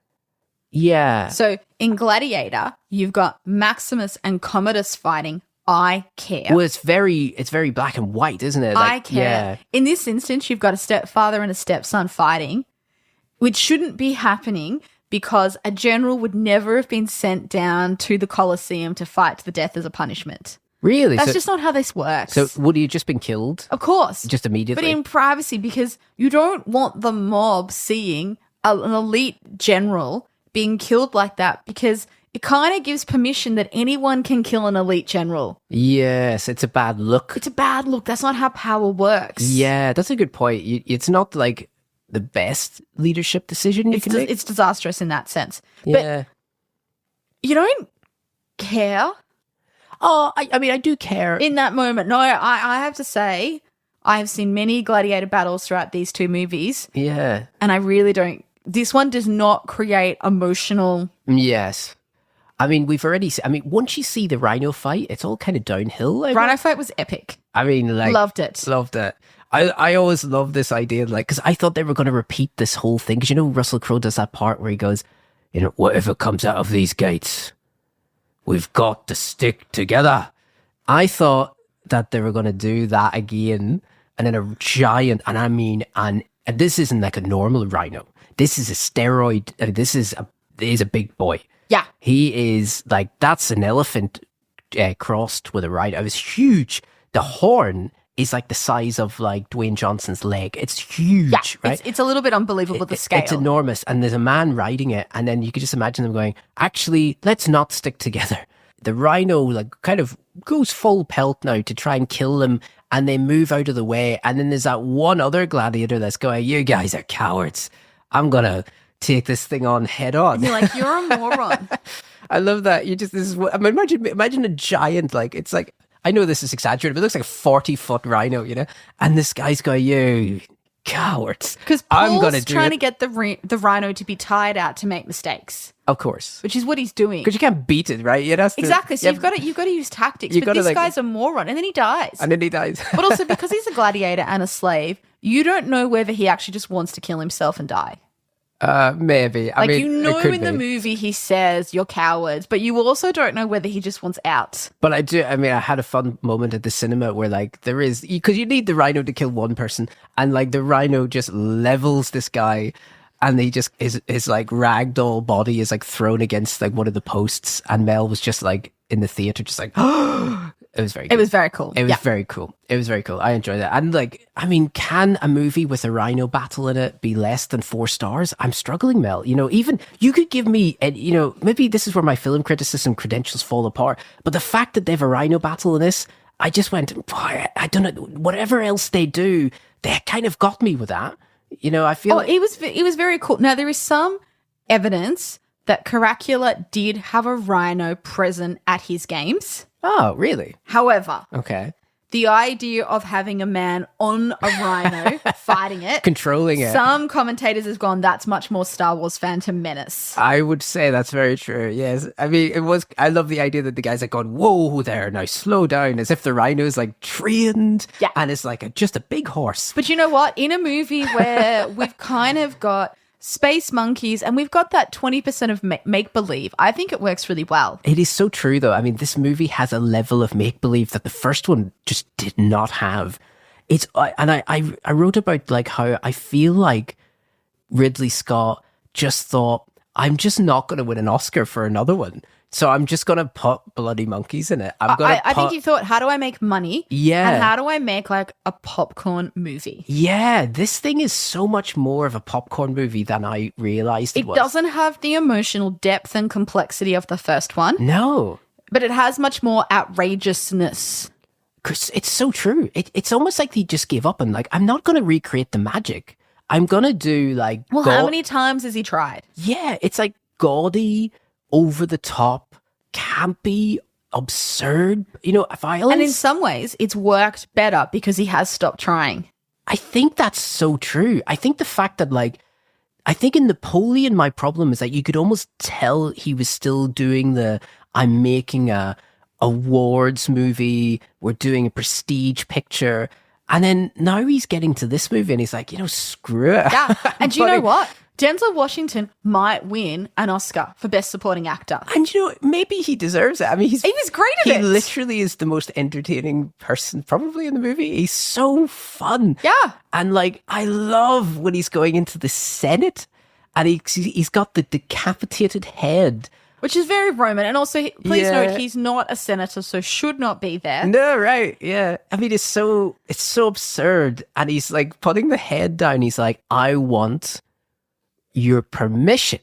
Yeah. So in Gladiator, you've got Maximus and Commodus fighting. I care. Well, it's very black and white, isn't it? I care. Yeah. In this instance, you've got a stepfather and a stepson fighting, which shouldn't be happening because a general would never have been sent down to the Coliseum to fight to the death as a punishment. Really? That's just not how this works. So would he have just been killed? Of course. Just immediately? But in privacy, because you don't want the mob seeing an elite general being killed like that, because it kind of gives permission that anyone can kill an elite general. Yes, it's a bad look. It's a bad look. That's not how power works. Yeah, that's a good point. It's not like the best leadership decision you can make. It's disastrous in that sense. Yeah. But you don't care. Oh, I mean, I do care. In that moment. No, I have to say, I have seen many gladiator battles throughout these two movies. Yeah. And I really don't. This one does not create emotional. Yes. I mean, we've already once you see the rhino fight, it's all kind of downhill. Rhino fight was epic. I mean, loved it. Loved it. I always love this idea, because I thought they were going to repeat this whole thing. Because, Russell Crowe does that part where he goes, whatever comes out of these gates, we've got to stick together. I thought that they were going to do that again. And then a giant, and this isn't like a normal rhino. This is a steroid. This is a big boy. Yeah. He is that's an elephant crossed with a rhino. It was huge. The horn is like the size of Dwayne Johnson's leg. It's huge, yeah, right? It's a little bit unbelievable, the scale. It's enormous. And there's a man riding it. And then you could just imagine them going, actually, let's not stick together. The rhino kind of goes full pelt now to try and kill them. And they move out of the way. And then there's that one other gladiator that's going, you guys are cowards. I'm going to take this thing on head on. You're like, you're a moron. I love that. Imagine a giant, it's like, I know this is exaggerated, but it looks like a 40-foot rhino, And this guy's going, you cowards. Because Paul's trying to get the rhino to be tired out to make mistakes. Of course. Which is what he's doing. Because you can't beat it, right? Exactly. So you've got to use tactics. But this guy's a moron. And then he dies. But also because he's a gladiator and a slave, you don't know whether he actually just wants to kill himself and die. Maybe. In the movie he says you're cowards, but you also don't know whether he just wants out. But I had a fun moment at the cinema where there is, because you need the rhino to kill one person, and the rhino just levels this guy, and he just his ragdoll body is thrown against one of the posts, and Mel was just in the theater just it was very cool. It was very cool. It was very cool. It was very cool. I enjoyed that. And can a movie with a rhino battle in it be less than 4 stars? I'm struggling, Mel. Even you could give me, maybe this is where my film criticism credentials fall apart. But the fact that they have a rhino battle in this, I just went, boy, I don't know, whatever else they do, they kind of got me with that. I feel it was very cool. Now there is some evidence that Caracalla did have a rhino present at his games. Oh, really? However, okay, the idea of having a man on a rhino fighting it, controlling it, some commentators have gone, that's much more Star Wars Phantom Menace. I would say that's very true. Yes, I love the idea that the guy's going, whoa there, now slow down, as if the rhino's trained, and it's just a big horse. But you know what? In a movie where we've kind of got space monkeys, and we've got that 20% of make-believe. I think it works really well. It is so true, though. I mean, this movie has a level of make-believe that the first one just did not have. I wrote about like how I feel like Ridley Scott just thought, I'm just not going to win an Oscar for another one. So I'm just going to put bloody monkeys in it. I think he thought, how do I make money? Yeah. And how do I make like a popcorn movie? Yeah, this thing is so much more of a popcorn movie than I realized it was. It doesn't have the emotional depth and complexity of the first one. No. But it has much more outrageousness. Because it's so true. It's almost like he just gave up and like, I'm not going to recreate the magic. I'm going to do like... Well, how many times has he tried? Yeah, it's like gaudy, over the top, campy, absurd, violence. And in some ways, it's worked better because he has stopped trying. I think that's so true. I think the fact that I think in Napoleon, my problem is that you could almost tell he was still doing I'm making a awards movie, we're doing a prestige picture. And then now he's getting to this movie and he's like, screw it. Yeah. And do you know what? Denzel Washington might win an Oscar for Best Supporting Actor. And maybe he deserves it. I mean, he was great at it. He literally is the most entertaining person probably in the movie. He's so fun. Yeah. And I love when he's going into the Senate and he's got the decapitated head. Which is very Roman. And also, please note, he's not a senator, so should not be there. No, right. Yeah. I mean, it's so absurd. And he's putting the head down. He's like, I want your permission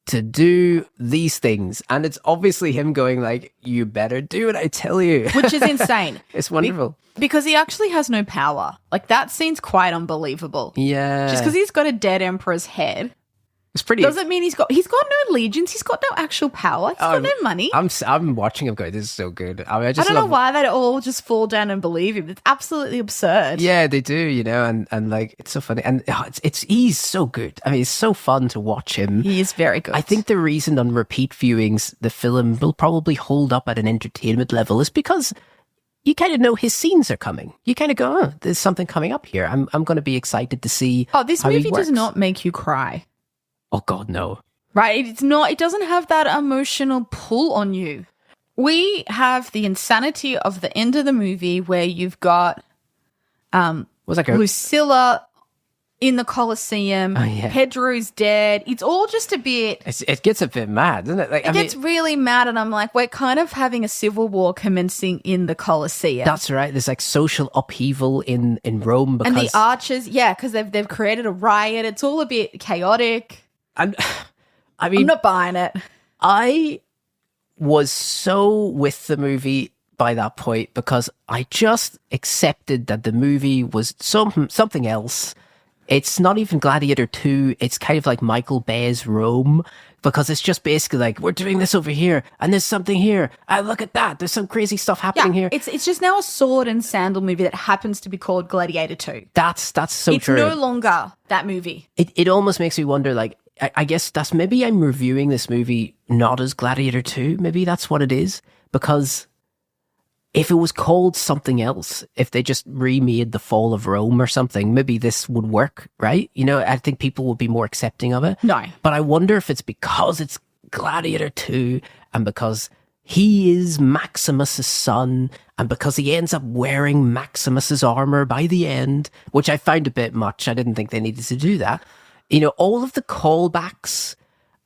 to do these things. And it's obviously him going you better do what I tell you. Which is insane. It's wonderful. Because he actually has no power. That scene's quite unbelievable. Yeah. Just because he's got a dead emperor's head. It's pretty. Doesn't mean he's got no allegiance. He's got no actual power. He's got no money. I'm watching him go, this is so good. I don't know why they all just fall down and believe him. It's absolutely absurd. Yeah, they do, and it's so funny. And he's so good. I mean, it's so fun to watch him. He is very good. I think the reason on repeat viewings the film will probably hold up at an entertainment level is because you kind of know his scenes are coming. You kind of go, oh, there's something coming up here. I'm going to be excited to see. Oh, this movie does not make you cry. Oh God, no. Right? It's not. It doesn't have that emotional pull on you. We have the insanity of the end of the movie where you've got Lucilla in the Coliseum. Oh, yeah. Pedro's dead. It's all just a bit... It gets a bit mad, doesn't it? It gets really mad, and I'm like, we're kind of having a civil war commencing in the Coliseum. That's right. There's social upheaval in Rome because... And the archers, because they've created a riot. It's all a bit chaotic. And I mean, I'm not buying it. I was so with the movie by that point because I just accepted that the movie was something else. It's not even Gladiator 2. It's kind of like Michael Bay's Rome because it's just basically we're doing this over here and there's something here. Look at that. There's some crazy stuff happening here. It's just now a sword and sandal movie that happens to be called Gladiator 2. That's so true. It's no longer that movie. It almost makes me wonder I guess that's maybe I'm reviewing this movie not as Gladiator 2. Maybe that's what it is. Because if it was called something else, if they just remade The Fall of Rome or something, maybe this would work, right? I think people would be more accepting of it. No. But I wonder if it's because it's Gladiator 2 and because he is Maximus's son and because he ends up wearing Maximus's armor by the end, which I found a bit much. I didn't think they needed to do that. All of the callbacks,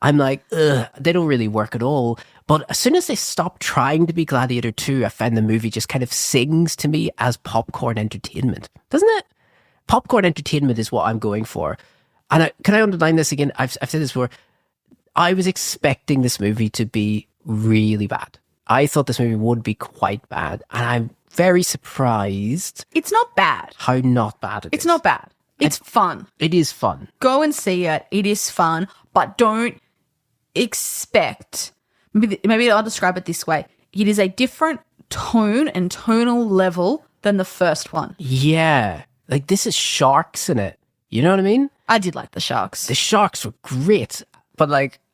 I'm like, ugh, they don't really work at all. But as soon as they stop trying to be Gladiator 2, I find the movie just kind of sings to me as popcorn entertainment. Doesn't it? Popcorn entertainment is what I'm going for. And can I underline this again? I've said this before. I was expecting this movie to be really bad. I thought this movie would be quite bad. And I'm very surprised. It's not bad. How not bad it is. It's not bad. It's fun. It is fun. Go and see it. It is fun. But don't expect... Maybe I'll describe it this way. It is a different tone and tonal level than the first one. Yeah. This is sharks in it. You know what I mean? I did like the sharks. The sharks were great. But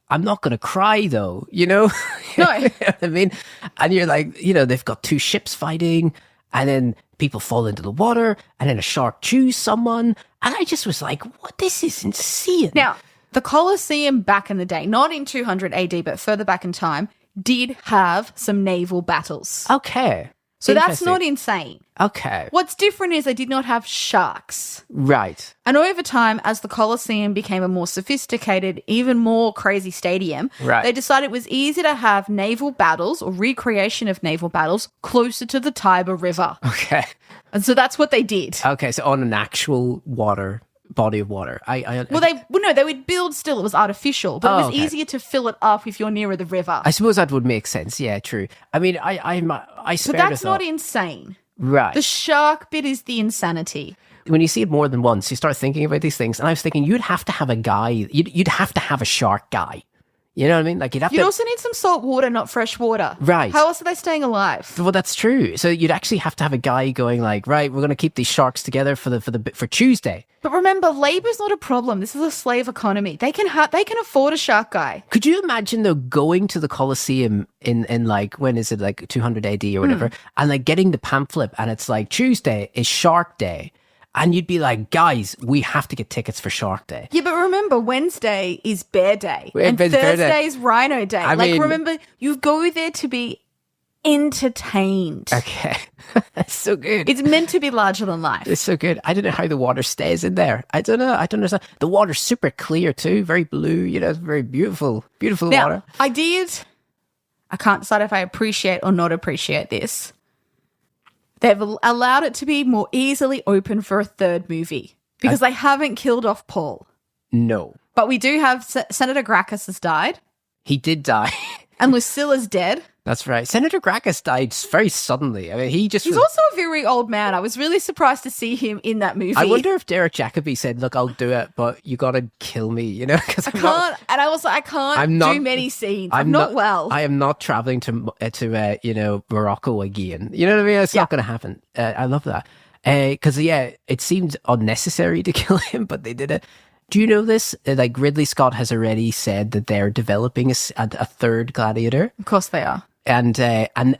I'm not going to cry though, No. You know what I mean? And you're they've got two ships fighting and then people fall into the water and then a shark chews someone. And I just was like, what? This is insane. Now, The Colosseum back in the day, not in 200 AD, but further back in time, did have some naval battles. Okay. So that's not insane. Okay. What's different is they did not have sharks. Right. And over time, as the Colosseum became a more sophisticated, even more crazy stadium, they decided it was easy to have naval battles or recreation of naval battles closer to the Tiber River. Okay. And so that's what they did. Okay, so on an actual body of water. They would build still. It was artificial, but it was easier to fill it up if you're nearer the river. I suppose that would make sense. Yeah, true. I mean, So that's not insane. Right. The shark bit is the insanity. When you see it more than once, you start thinking about these things. And I was thinking, you'd have to have a guy. You'd have to have a shark guy. You know what I mean? Like you'd also need some salt water, not fresh water. Right. How else are they staying alive? Well, that's true. So you'd actually have to have a guy going like, right, we're going to keep these sharks together for Tuesday. But remember, labor's not a problem. This is a slave economy. They can afford a shark guy. Could you imagine though going to the Coliseum in like, when is it, like 200 AD or whatever, and like getting the pamphlet and it's like Tuesday is Shark Day. And you'd be like, guys, we have to get tickets for Shark Day. Yeah, but remember, Wednesday is Bear Day. And Bear Day. Thursday is Rhino Day. Remember, you go there to be entertained. Okay. That's so good. It's meant to be larger than life. It's so good. I don't know how the water stays in there. I don't know. I don't understand. The water's super clear too. Very blue. You know, it's very beautiful. Beautiful water. I can't decide if I appreciate or not appreciate this. They've allowed it to be more easily open for a third movie because they haven't killed off Paul. No. But we do have Senator Gracchus has died. He did die. And Lucilla's dead. That's right. Senator Gracchus died very suddenly. I mean, he's also a very old man. I was really surprised to see him in that movie. I wonder if Derek Jacobi said, look, I'll do it, but you got to kill me, you know? Because I can't do many scenes. I'm not well. I am not traveling to Morocco again. You know what I mean? It's not going to happen. I love that. Because, it seemed unnecessary to kill him, but they did it. Do you know this? Like Ridley Scott has already said that they're developing a third Gladiator. Of course they are. And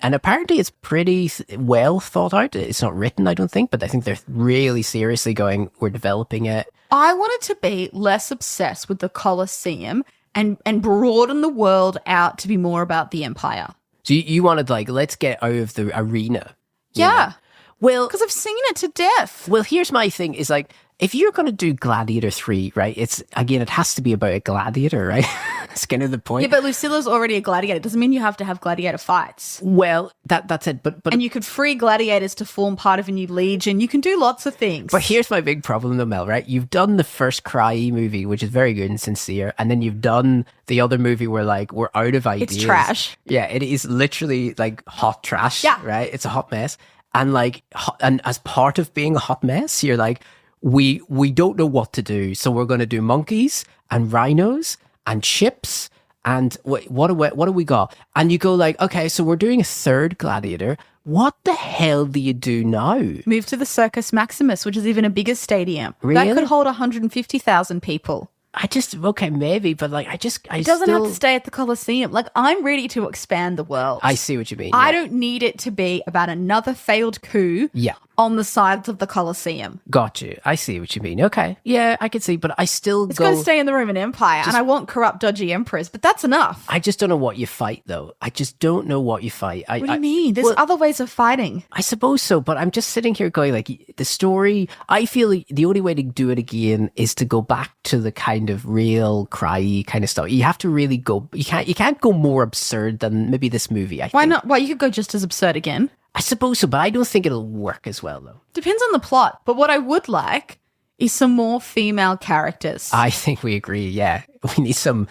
apparently it's pretty well thought out. It's not written, I don't think, but I think they're really seriously going, we're developing it. I wanted to be less obsessed with the Colosseum and broaden the world out to be more about the Empire. So you wanted like, let's get out of the arena. Yeah. Know? Well, because I've seen it to death. Well, here's my thing is like, if you're going to do Gladiator 3, right, it has to be about a gladiator, right? That's kind of the point. Yeah, but Lucilla's already a gladiator. It doesn't mean you have to have gladiator fights. Well, that's it. But and you could free gladiators to form part of a new legion. You can do lots of things. But here's my big problem though, Mel, right? You've done the first Cry movie, which is very good and sincere. And then you've done the other movie where like, we're out of ideas. It's trash. Yeah, it is literally like hot trash, right? It's a hot mess. And like, and as part of being a hot mess, you're like, we don't know what to do, so we're going to do monkeys and rhinos and ships and what do we got? And you go like, okay, so we're doing a third Gladiator. What the hell do you do now? Move to the Circus Maximus, which is even a bigger stadium. Really? That could hold 150,000 people. Maybe, but like, it doesn't have to stay at the Coliseum. Like, I'm ready to expand the world. I see what you mean. I don't need it to be about another failed coup on the sides of the Coliseum. Got you. I see what you mean. Okay. Yeah, I can see, but it's going to stay in the Roman Empire, and I want corrupt, dodgy emperors, but that's enough. I just don't know what you fight, though. I just don't know what you fight. What do you mean? There's other ways of fighting. I suppose so, but I'm just sitting here going, like, the story, I feel like the only way to do it again is to go back to the kind of real cry kind of stuff. You have to really go, you can't go more absurd than maybe this movie, I think. Why not? Well, you could go just as absurd again. I suppose so, but I don't think it'll work as well, though. Depends on the plot. But what I would like is some more female characters. I think we agree, yeah. We need some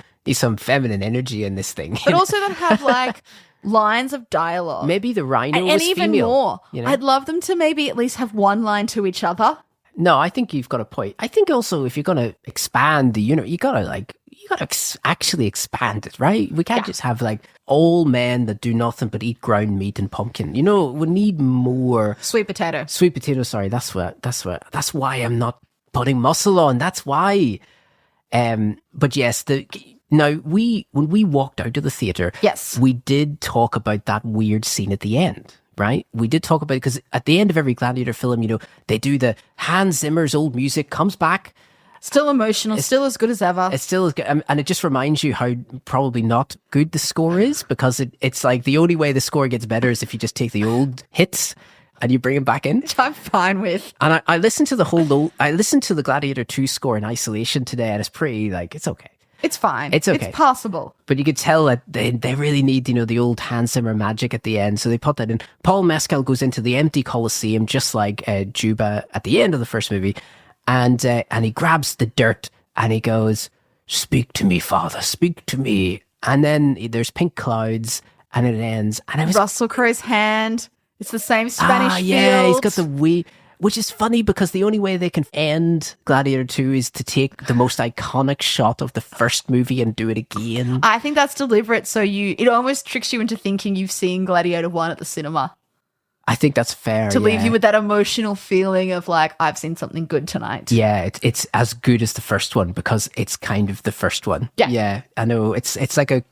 feminine energy in this thing. But also that have, like, lines of dialogue. Maybe the rhino and was even female, more. You know? I'd love them to maybe at least have one line to each other. No, I think you've got a point. I think also if you're going to expand the universe, you got to actually expand it, right? We can't just have like old men that do nothing but eat ground meat and pumpkin. You know, we need more sweet potato. Sorry, that's why I'm not putting muscle on. That's why. But yes, when we walked out of the theater, we did talk about that weird scene at the end. Right? We did talk about it because at the end of every Gladiator film, you know, they do the Hans Zimmer's old music comes back Still emotional, still as good as ever. It's still as good. And it just reminds you how probably not good the score is, because it's like the only way the score gets better is if you just take the old hits and you bring them back in. Which I'm fine with. And I listened to I listened to the Gladiator 2 score in isolation today, and it's pretty, like, it's okay. It's fine. It's okay. It's passable. But you could tell that they really need, the old Hans Zimmer magic at the end. So they put that in. Paul Mescal goes into the empty coliseum, just like Juba at the end of the first movie. And he grabs the dirt and he goes, "Speak to me, Father, speak to me." And then there's pink clouds and it ends. And it was Russell Crowe's hand. It's the same Spanish yeah, field. he's got the wee... Which is funny because the only way they can end Gladiator 2 is to take the most iconic shot of the first movie and do it again. I think that's deliberate, so it almost tricks you into thinking you've seen Gladiator 1 at the cinema. I think that's fair. To leave you with that emotional feeling of like, I've seen something good tonight. Yeah, it's as good as the first one because it's kind of the first one. Yeah, I know. It's like a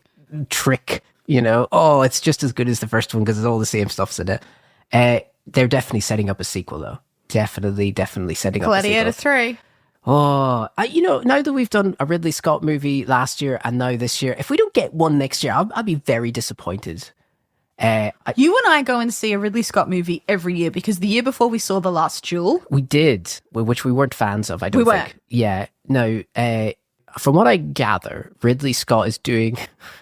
trick, Oh, it's just as good as the first one because it's all the same stuff's in it. They're definitely setting up a sequel, though. Definitely setting up Gladiator a sequel. 3. Oh, now that we've done a Ridley Scott movie last year and now this year, if we don't get one next year, I'll be very disappointed. You and I go and see a Ridley Scott movie every year because the year before we saw The Last Duel. We did, which we weren't fans of, I don't think. We weren't. Yeah, no. From what I gather, Ridley Scott is doing...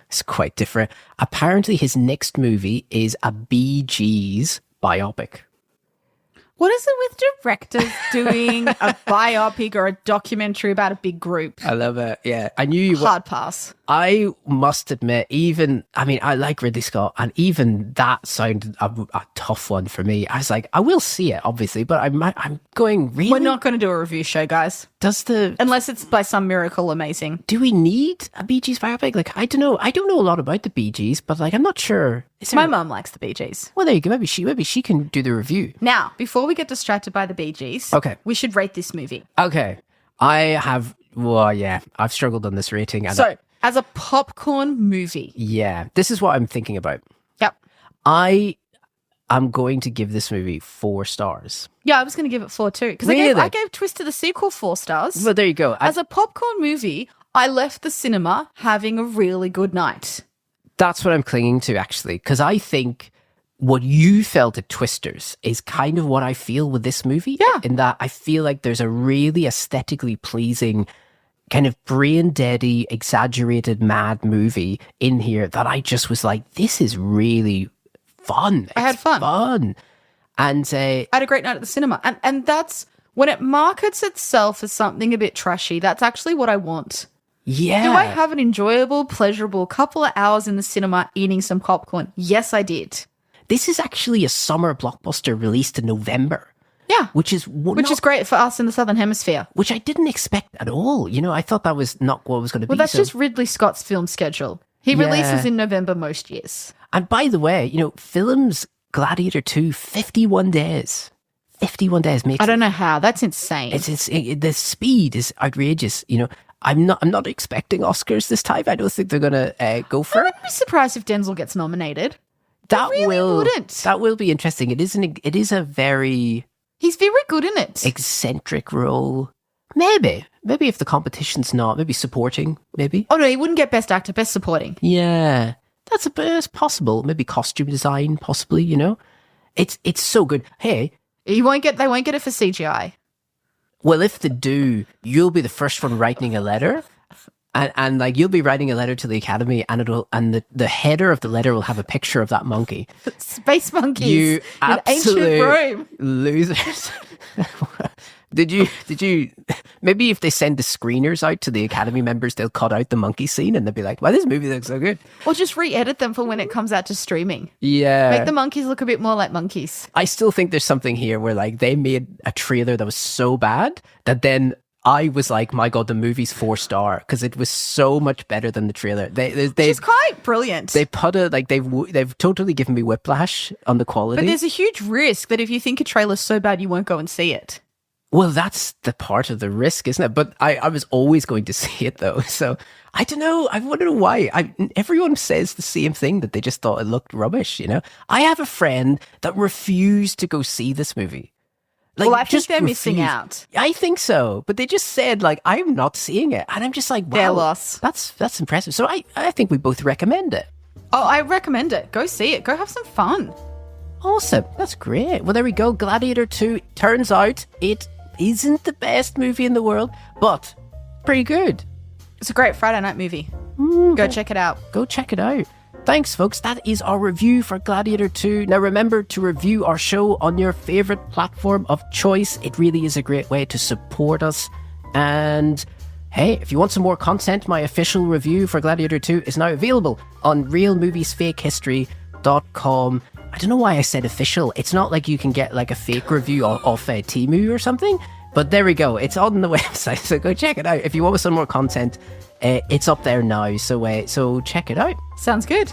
It's quite different. Apparently, his next movie is a Bee Gees biopic. What is it with directors doing a biopic or a documentary about a big group? I love it. Yeah. I knew you Hard pass. I must admit, I like Ridley Scott, and even that sounded a tough one for me. I was like, I will see it, obviously, but I'm going, really? We're not going to do a review show, guys. Unless it's by some miracle amazing. Do we need a Bee Gees biopic? Like, I don't know. I don't know a lot about the Bee Gees, but like, I'm not sure. My mum likes the Bee Gees. Well, there you go. Maybe she can do the review. Now, before we get distracted by the Bee Gees, okay, we should rate this movie. Okay. I've struggled on this rating. So, as a popcorn movie. Yeah, this is what I'm thinking about. Yep. I'm going to give this movie 4 stars. Yeah, I was going to give it 4 too. Because really? I gave Twister the sequel 4 stars. Well, there you go. As a popcorn movie, I left the cinema having a really good night. That's what I'm clinging to, actually, because I think what you felt at Twisters is kind of what I feel with this movie. Yeah. In that I feel like there's a really aesthetically pleasing, kind of brain-deady, exaggerated, mad movie in here that I just was like, this is really fun. I had fun. And I had a great night at the cinema. And that's, when it markets itself as something a bit trashy, that's actually what I want. Yeah. Do I have an enjoyable, pleasurable couple of hours in the cinema eating some popcorn? Yes, I did. This is actually a summer blockbuster released in November. Yeah. Which is great for us in the Southern Hemisphere. Which I didn't expect at all. I thought that was not what it was going to be. Well, that's just Ridley Scott's film schedule. He releases in November most years. And by the way, films Gladiator 2, 51 days. 51 days makes... I don't know how. That's insane. The speed is outrageous. I'm not expecting Oscars this time. I don't think they're going to go for it. I wouldn't be surprised if Denzel gets nominated. That wouldn't. That will be interesting. It is a very... He's very good in it. Eccentric role. Maybe if the competition's not, maybe supporting, maybe. Oh no, he wouldn't get Best Actor, Best Supporting. Yeah, that's possible. Maybe costume design, possibly. It's so good. Hey, they won't get it for CGI. Well, if they do, you'll be the first one writing a letter. And like you'll be writing a letter to the Academy, and the header of the letter will have a picture of that monkey. Space monkeys. You in ancient Rome. Losers. Did you? Maybe if they send the screeners out to the Academy members, they'll cut out the monkey scene, and they'll be like, "Wow, this movie looks so good." Or just re-edit them for when it comes out to streaming. Yeah, make the monkeys look a bit more like monkeys. I still think there's something here where like they made a trailer that was so bad that then I was like, my God, the movie's 4-star because it was so much better than the trailer. It's quite brilliant. They put they've totally given me whiplash on the quality. But there's a huge risk that if you think a trailer's so bad, you won't go and see it. Well, that's the part of the risk, isn't it? But I was always going to see it though. So I don't know. I wonder why. Everyone says the same thing, that they just thought it looked rubbish, I have a friend that refused to go see this movie. Like, Well, I think just they're missing refuse. out. I think so, but they just said like, I'm not seeing it, and I'm just like, wow, Their loss. That's impressive. So I think we both recommend it. Oh, I recommend it. Go see it. Go have some fun. Awesome, that's great. Well, there we go. Gladiator 2. Turns out it isn't the best movie in the world, but pretty good. It's a great Friday night movie. Go check it out. Go check it out. Thanks, folks. That is our review for Gladiator 2. Now, remember to review our show on your favourite platform of choice. It really is a great way to support us. And hey, if you want some more content, my official review for Gladiator 2 is now available on realmoviesfakehistory.com. I don't know why I said official. It's not like you can get like a fake review off Temu or something. But there we go. It's on the website, so go check it out. If you want some more content, it's up there now. So check it out. Sounds good.